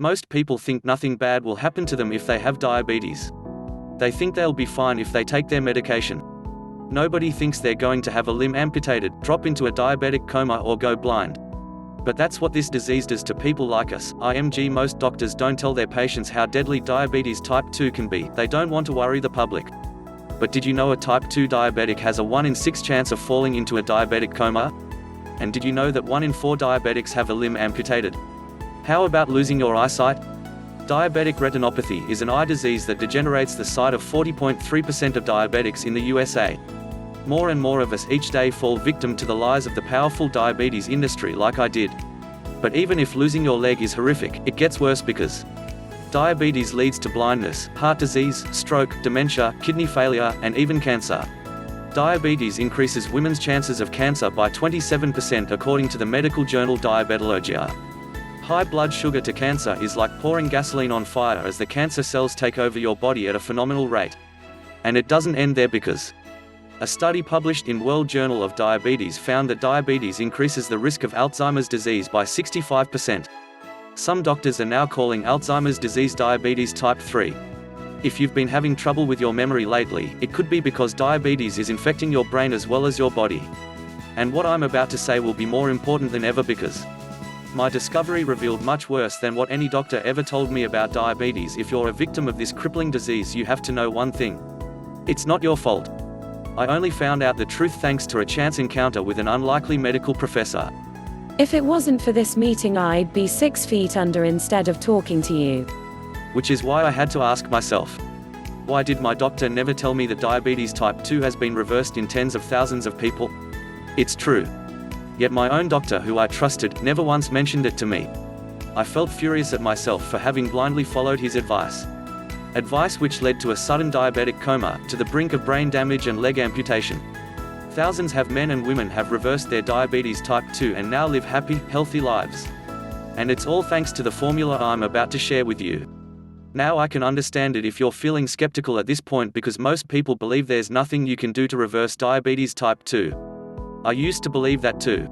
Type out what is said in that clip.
Most people think nothing bad will happen to them if they have diabetes. They think they'll be fine if they take their medication. Nobody thinks they're going to have a limb amputated, drop into a diabetic coma or go blind. But that's what this disease does to people like us. IMG Most doctors don't tell their patients how deadly diabetes type 2 can be. They don't want to worry the public. But did you know a type 2 diabetic has a 1 in 6 chance of falling into a diabetic coma? And did you know that 1 in 4 diabetics have a limb amputated? How about losing your eyesight? Diabetic retinopathy is an eye disease that degenerates the sight of 40.3% of diabetics in the USA. More and more of us each day fall victim to the lies of the powerful diabetes industry like I did. But even if losing your leg is horrific, it gets worse because diabetes leads to blindness, heart disease, stroke, dementia, kidney failure, and even cancer. Diabetes increases women's chances of cancer by 27% according to the medical journal Diabetologia. High blood sugar to cancer is like pouring gasoline on fire as the cancer cells take over your body at a phenomenal rate. And it doesn't end there because a study published in World Journal of Diabetes found that diabetes increases the risk of Alzheimer's disease by 65%. Some doctors are now calling Alzheimer's disease diabetes type 3. If you've been having trouble with your memory lately, it could be because diabetes is infecting your brain as well as your body. And what I'm about to say will be more important than ever because my discovery revealed much worse than what any doctor ever told me about diabetes. If you're a victim of this crippling disease, you have to know one thing. It's not your fault. I only found out the truth thanks to a chance encounter with an unlikely medical professor. If it wasn't for this meeting, I'd be 6 feet under instead of talking to you. Which is why I had to ask myself, why did my doctor never tell me that diabetes type 2 has been reversed in tens of thousands of people? It's true. Yet my own doctor, who I trusted, never once mentioned it to me. I felt furious at myself for having blindly followed his advice. Advice which led to a sudden diabetic coma, to the brink of brain damage and leg amputation. Thousands of men and women have reversed their diabetes type 2 and now live happy, healthy lives. And it's all thanks to the formula I'm about to share with you. Now I can understand it if you're feeling skeptical at this point, because most people believe there's nothing you can do to reverse diabetes type 2. I used to believe that too.